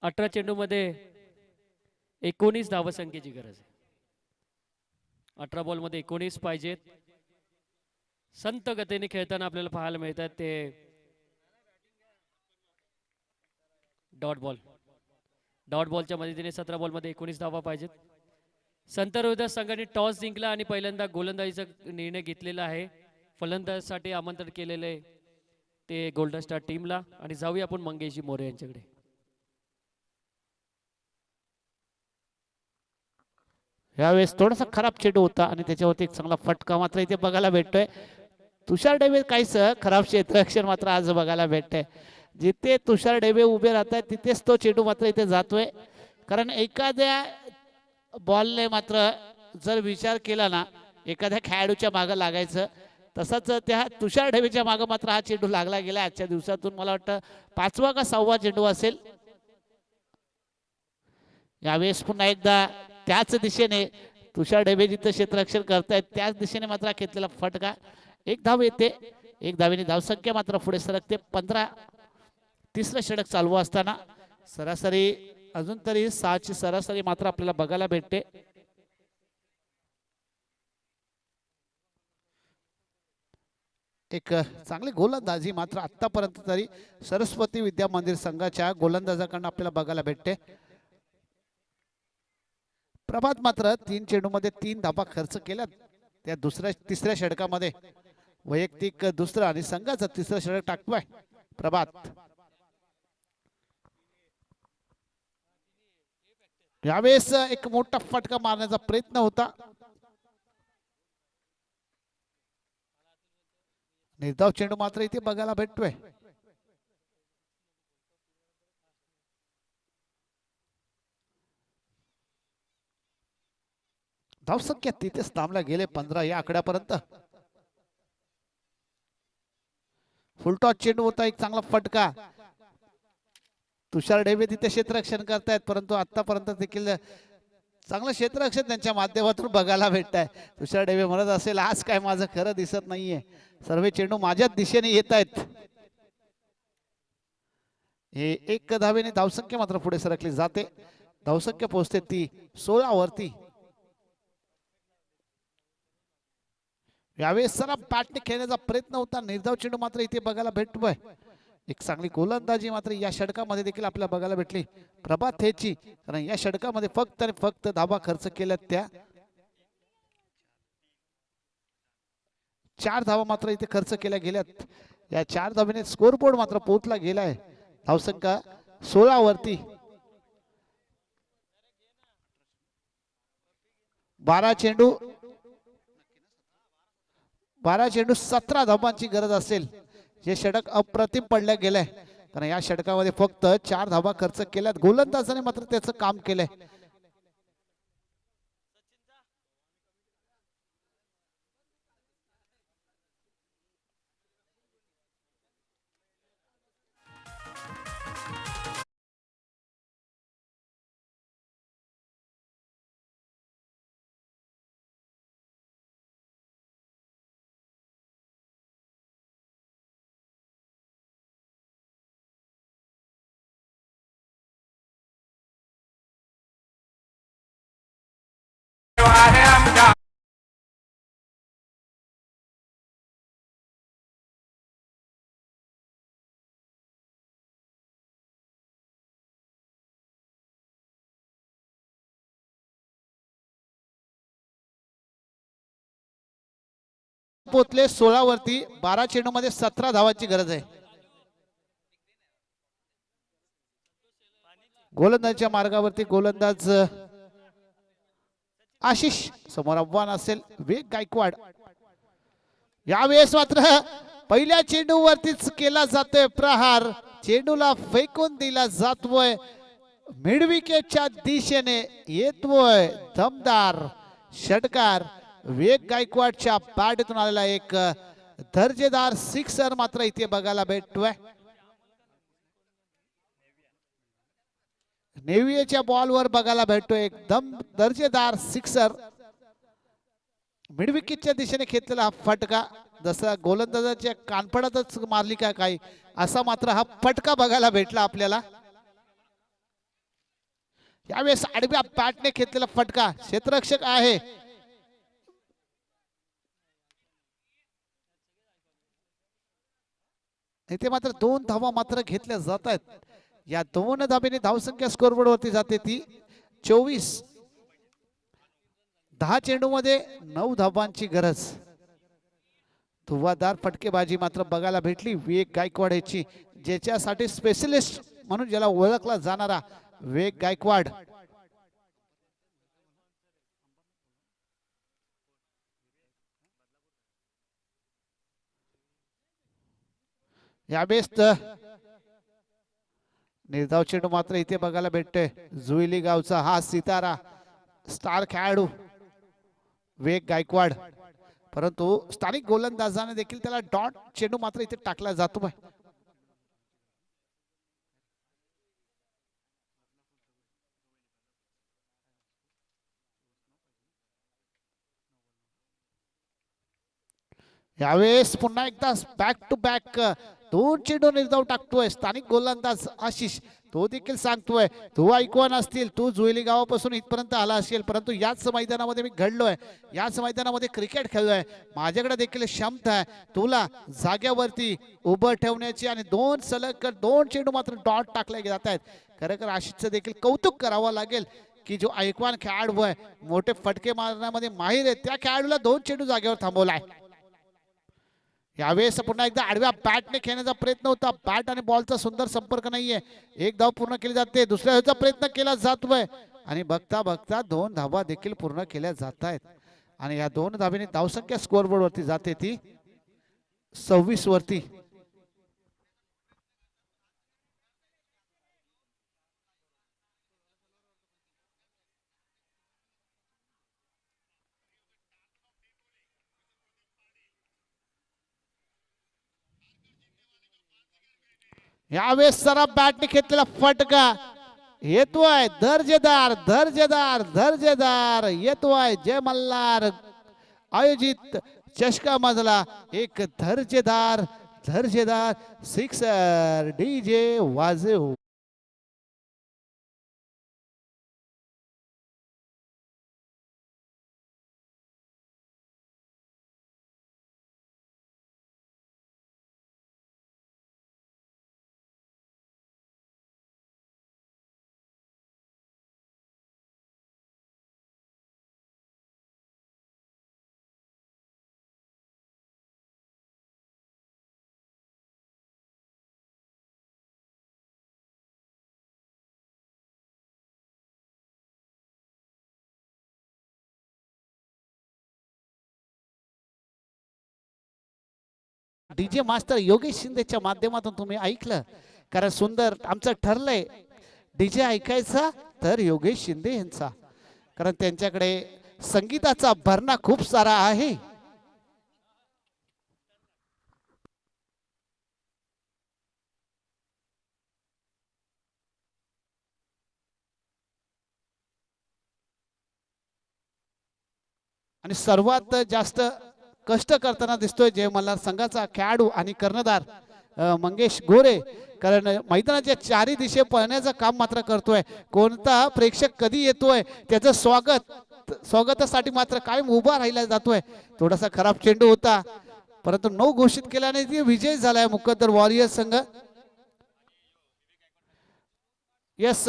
18 चेंडूमध्ये 19 धावसंख्येची गरज आहे. 18 बॉलमध्ये 19 पाहिजेत. संत गतीने खेळताना आपल्याला पाहायला मिळतात ते डॉट बॉलच्या मदतीने 17 बॉलमध्ये 19 धावा पाहिजेत. संत रोहिदास संघाने टॉस जिंकला आणि पहिल्यांदा गोलंदाजीचा निर्णय घेतलेला आहे. फलंदाजीसाठी आमंत्रण केलेले आहे ते गोल्डन स्टार टीमला. आणि जाऊया आपण मंगेशजी मोरे यांच्याकडे. यावेळेस थोडासा खराब चेंडू होता आणि त्याच्यावरती एक चांगला फटका मात्र इथे बघायला भेटतोय. तुषार डेबे काहीच खराब क्षेत्ररक्षण मात्र आज बघायला भेटतंय. जिथे तुषार डेबे उभे राहतात तिथेच तो चेंडू मात्र इथे जातोय. कारण एखाद्या बॉलने मात्र जर विचार केला ना एखाद्या खेळाडूच्या मागे लागायचं, तसंच त्या तुषार डेबेच्या मागे मात्र हा चेंडू लागला गेला. आजच्या दिवसातून मला वाटतं 5वा का 6वा चेंडू असेल. यावेळेस पुन्हा एकदा त्याच दिशेने तुषार डेबे जिथं क्षेत्ररक्षण करतायत त्याच दिशेने मात्र घेतलेला फटका. 1 धाव येते. 1 धावेने धावसंख्या मात्र पुढे सरकते. 15. तिसरं षटक चालू असताना सरासरी अजून तरी 6ची सरासरी मात्र आपल्याला बघायला भेटते. एक चांगली गोलंदाजी मात्र आतापर्यंत तरी सरस्वती विद्या मंदिर संघाच्या गोलंदाजाकडून आपल्याला बघायला भेटते. प्रभात मात्र 3 चेंडूमध्ये 3 धावा खर्च केल्या. त्या तिसऱ्या षटकामध्ये वैयक्तिक दुसरं आणि संघाचं तिसरं षटक टाकतोय प्रभात. यावेळेस एक मोठा फटका मारण्याचा प्रयत्न होता. निर्धाव चेंडू मात्र इथे बघायला भेटतोय. धावसंख्या तिथेच थांबला गेले 15 या आकड्यापर्यंत. फुलटॉस चेंडू होता, एक चांगला फटका. तुषार ढेबे तिथे क्षेत्ररक्षण करतायत, परंतु आतापर्यंत देखील चांगलं क्षेत्ररक्षण त्यांच्या माध्यमातून बघायला भेटत आहे. तुषार ढेबे म्हणत असेल आज काय माझं खरं दिसत नाहीये, सर्व चेंडू माझ्याच दिशेने येत आहेत. हे एक धावेने धावसंख्या मात्र पुढे सरकली जाते. धावसंख्या पोहोचते ती 16 वरती. यावेळेस सरा बॅटने खेळण्याचा प्रयत्न होता. निर्धाव चेंडू मात्र इथे बघायला भेटतोय. एक चांगली गोलंदाजी मात्र या षटकामध्ये देखील आपल्याला बघायला भेटली प्रभात थेची, कारण या षटकामध्ये फक्त आणि फक्त धाबा खर्च केल्यात त्या. 4 धावा मात्र इथे खर्च केल्या गेल्यात. या 4 धावेने स्कोरबोर्ड मात्र पोहोचला गेलाय. धावसंख्या 16 वरती. 12 चेंडू 17 धावांची गरज असेल. हे षटक अप्रतिम पडल्या गेलंय, कारण या षटकामध्ये फक्त 4 धावा खर्च केल्यात. गोलंदाजाने मात्र त्याचं काम केलंय. पोचले 16 वरती. 12 चेंडू मध्ये 17 धावांची गरज आहे. गोलंदाजच्या मार्गावरती गोलंदाज आशिष, समोर आव्हान असेल वेग गायकवाड. यावेळेस मात्र पहिल्या चेंडूवरतीच केला जातोय प्रहार. चेंडूला फेकून दिला जातोय. मिड विकेटच्या दिशेने येतोय दमदार षटकार. वेग गायकवाडच्या बॅटतून आलेला एक दर्जेदार सिक्सर मात्र इथे बघायला भेटतोय. नेव्हियाच्या बॉलवर बघायला भेटतोय एकदम दर्जेदार सिक्सर. मिड विकेटच्या दिशेने खेचलेला हा फटका, जसा गोलंदाजाच्या कानफडातच मारली का काय, असा मात्र हा फटका बघायला भेटला आपल्याला. यावेळेस आडव्या बॅटने खेचलेला फटका. क्षेत्ररक्षक आहे. इथे मात्र 2 धावा मात्र घेतल्या जात आहेत. या 2 धाबेने धावसंख्या स्कोरबोर्ड वरती जाते ती 24. 10 चेंडू मध्ये 9 धावांची गरज. धुवाधार फटकेबाजी मात्र बघायला भेटली वेग गायकवाड याची, ज्याच्यासाठी स्पेशलिस्ट म्हणून ज्याला ओळखला जाणारा वेग गायकवाड. यावेळेस निर्धाव चेंडू मात्र इथे बघायला भेटतोय. जुईली गावचा हा सितारा स्टार खेळाडू वेग गायकवाड, परंतु स्थानिक गोलंदाजाने देखील त्याला डॉट चेंडू मात्र इथे टाकला जातो. यावेळेस पुन्हा एकदा बॅक टू बॅक 2 चेंडू निर्धाव टाकतोय स्थानिक गोलंदाज आशिष. तो देखील सांगतोय तू ऐकवान असतील, तू जुईली गावापासून इथपर्यंत आला असेल, परंतु याच मैदानामध्ये मी घडलोय, याच मैदानामध्ये क्रिकेट खेळलोय, माझ्याकडे देखील क्षमता आहे तुला जाग्यावरती उभं ठेवण्याची. आणि 2 सलग 2 चेंडू मात्र डॉट टाकले जात आहेत. खरं आशिषचं देखील कौतुक करावं लागेल की जो ऐकवान खेळाडू आहे, मोठे फटके मारण्यामध्ये माहिर आहे, त्या खेळाडूला 2 चेंडू जागेवर थांबवलाय. यावेळेस पुन्हा एकदा आडव्या बॅटने खेळण्याचा प्रयत्न होता. बॅट आणि बॉलचा सुंदर संपर्क नाहीये. 1 धाव पूर्ण केली जाते. दुसऱ्या धावेचा प्रयत्न केला जातोय आणि बघता बघता 2 धावा देखील पूर्ण केल्या जात आहेत आणि या 2 धावेने धावसंख्या स्कोअरबोर्ड वरती जाते ती 26 वरती. यावेळेस जरा बॅटने घेतलेला फटका येतोय दर्जेदार दर्जेदार दर्जेदार येतोय जय मल्हार आयोजित चषका मधला एक दर्जेदार दर्जेदार सिक्सर. डीजे वाजव. डीजे मास्टर योगेश शिंदेच्या माध्यमातून तुम्ही ऐकलं, कारण सुंदर आमचं ठरलंय डीजे ऐकायचा तर योगेश शिंदे यांचा, कारण त्यांच्याकडे संगीताचा भरणा खूप सारा आहे. आणि सर्वात जास्त कष्ट करताना दिसतोय जय मल्हार संघाचा खेळाडू आणि कर्णधार मंगेश गोरे, कारण मैदानाच्या चारी दिशे पळण्याचं काम मात्र करतोय. कोणता प्रेक्षक कधी येतोय त्याचं स्वागतासाठी मात्र कायम उभा राहिला जातोय. थोडासा खराब चेंडू होता परंतु 9 घोषित केल्याने ती विजय झालाय मुकद्दर वॉरियर्स संघ. यस,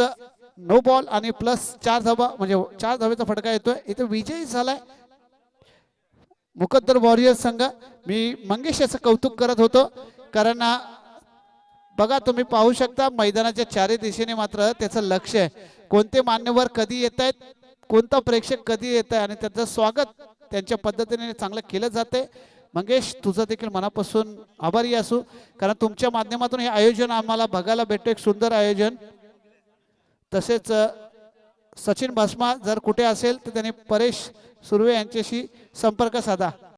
नो बॉल आणि प्लस 4 धावा म्हणजे 4 धावेचा फटका येतोय. इथे विजयी झालाय मुकद्दर वॉरियर्स संघ. मी मंगेश याचं कौतुक करत होतो, कारण बघा तुम्ही पाहू शकता मैदानाच्या चारी दिशेने मात्र त्याचं लक्ष आहे. कोणते मान्यवर कधी येत आहेत, कोणता प्रेक्षक कधी येत आहे आणि त्याचं स्वागत त्यांच्या पद्धतीने चांगलं केलं जाते. मंगेश तुझं देखील मनापासून आभारी असू, कारण तुमच्या माध्यमातून हे आयोजन आम्हाला बघायला भेटतं, एक सुंदर आयोजन. तसेच सचिन भस्मा जर कुठे असेल तर त्यांनी परेश सुर्वे यांच्याशी संपर्क साधा.